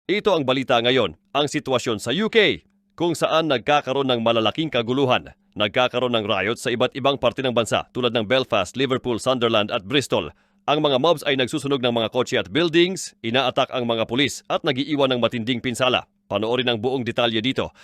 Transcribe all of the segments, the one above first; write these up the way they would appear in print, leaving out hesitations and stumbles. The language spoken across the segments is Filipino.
Ito ang balita ngayon, ang sitwasyon sa UK, kung saan nagkakaroon ng malalaking kaguluhan. Nagkakaroon ng riot sa iba't ibang parte ng bansa tulad ng Belfast, Liverpool, Sunderland at Bristol. Ang mga mobs ay nagsusunog ng mga kotse at buildings, inaatak ang mga pulis at nagiiwan ng matinding pinsala. Panoorin ang buong detalye dito.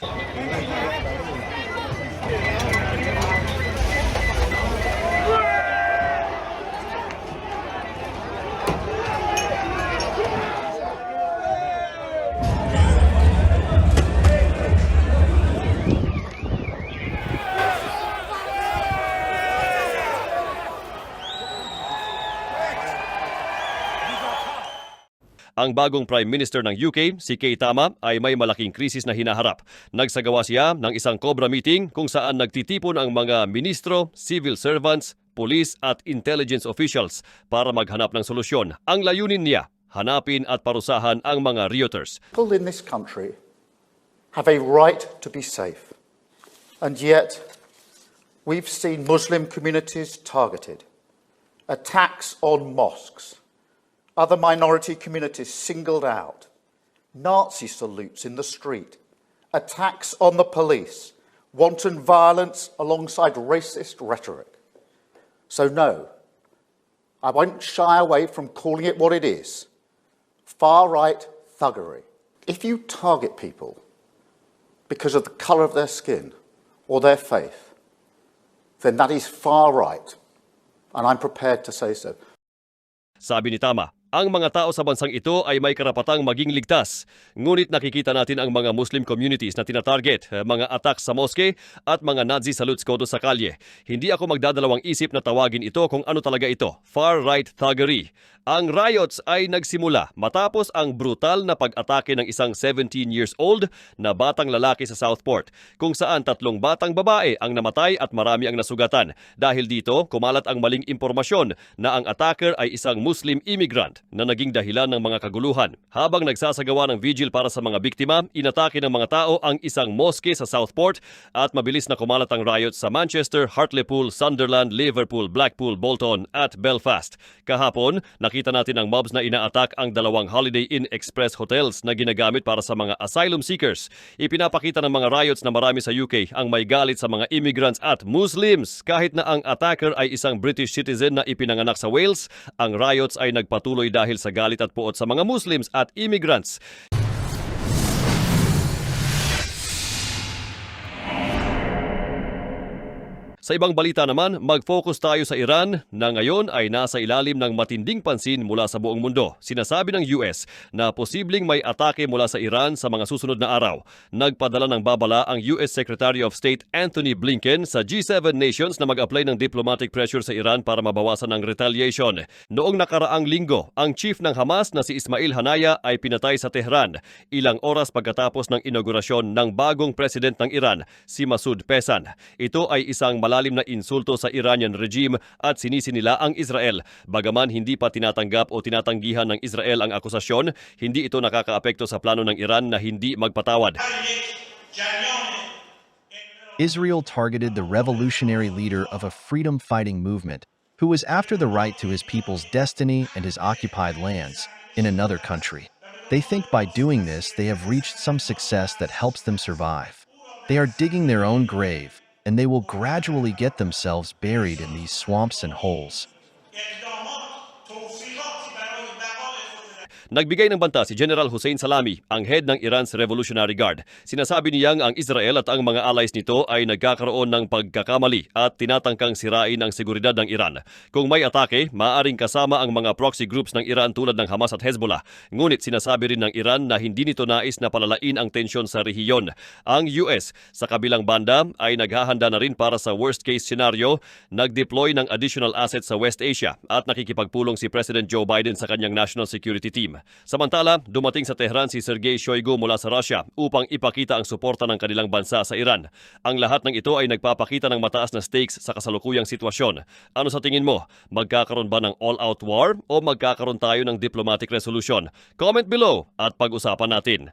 Ang bagong Prime Minister ng UK, si Keir Starmer, ay may malaking krisis na hinaharap. Nagsagawa siya ng isang Cobra meeting kung saan nagtitipon ang mga ministro, civil servants, police at intelligence officials para maghanap ng solusyon. Ang layunin niya, hanapin at parusahan ang mga rioters. People in this country have a right to be safe. And yet, we've seen Muslim communities targeted, attacks on mosques, other minority communities singled out, Nazi salutes in the street, attacks on the police, wanton violence alongside racist rhetoric. So no, I won't shy away from calling it what it is, far-right thuggery. If you target people because of the colour of their skin or their faith, then that is far-right, and I'm prepared to say so. Sabi ni Tama, ang mga tao sa bansang ito ay may karapatang maging ligtas. Ngunit nakikita natin ang mga Muslim communities na tinatarget, mga attack sa moske at mga Nazi salutes kodo sa kalye. Hindi ako magdadalawang isip na tawagin ito kung ano talaga ito, far-right thuggery. Ang riots ay nagsimula matapos ang brutal na pag-atake ng isang 17 years old na batang lalaki sa Southport, kung saan 3 batang babae ang namatay at marami ang nasugatan. Dahil dito, kumalat ang maling impormasyon na ang attacker ay isang Muslim immigrant na naging dahilan ng mga kaguluhan. Habang nagsasagawa ng vigil para sa mga biktima, inatake ng mga tao ang isang moske sa Southport at mabilis na kumalat ang riots sa Manchester, Hartlepool, Sunderland, Liverpool, Blackpool, Bolton at Belfast. Kahapon, nakita natin ang mobs na inaatak ang 2 Holiday Inn Express hotels na ginagamit para sa mga asylum seekers. Ipinapakita ng mga riots na marami sa UK ang may galit sa mga immigrants at Muslims. Kahit na ang attacker ay isang British citizen na ipinanganak sa Wales, ang riots ay nagpatuloy dahil sa galit at puot sa mga Muslims at immigrants. Sa ibang balita naman, mag-focus tayo sa Iran na ngayon ay nasa ilalim ng matinding pansin mula sa buong mundo. Sinasabi ng US na posibleng may atake mula sa Iran sa mga susunod na araw. Nagpadala ng babala ang US Secretary of State Antony Blinken sa G7 nations na mag-apply ng diplomatic pressure sa Iran para mabawasan ang retaliation. Noong nakaraang linggo, ang chief ng Hamas na si Ismail Haniyeh ay pinatay sa Tehran, ilang oras pagkatapos ng inaugurasyon ng bagong president ng Iran, si Masoud Pezeshkian. Ito ay isang malalim na insulto sa Iranian regime at sinisi nila ang Israel. Bagaman hindi pa tinatanggap o tinatanggihan ng Israel ang akusasyon, hindi ito nakakaapekto sa plano ng Iran na hindi magpatawad. Israel targeted the revolutionary leader of a freedom-fighting movement who was after the right to his people's destiny and his occupied lands in another country. They think by doing this they have reached some success that helps them survive. They are digging their own grave, and they will gradually get themselves buried in these swamps and holes. Nagbigay ng banta si General Hossein Salami, ang head ng Iran's Revolutionary Guard. Sinasabi niyang ang Israel at ang mga allies nito ay nagkakaroon ng pagkakamali at tinatangkang sirain ang seguridad ng Iran. Kung may atake, maaaring kasama ang mga proxy groups ng Iran tulad ng Hamas at Hezbollah. Ngunit sinasabi rin ng Iran na hindi nito nais na palalain ang tensyon sa rehiyon. Ang US, sa kabilang banda, ay naghahanda na rin para sa worst-case scenario, nag-deploy ng additional assets sa West Asia at nakikipagpulong si President Joe Biden sa kanyang national security team. Samantala, dumating sa Tehran si Sergei Shoigu mula sa Russia upang ipakita ang suporta ng kanilang bansa sa Iran. Ang lahat ng ito ay nagpapakita ng mataas na stakes sa kasalukuyang sitwasyon. Ano sa tingin mo? Magkakaroon ba ng all-out war o magkakaroon tayo ng diplomatic resolution? Comment below at pag-usapan natin.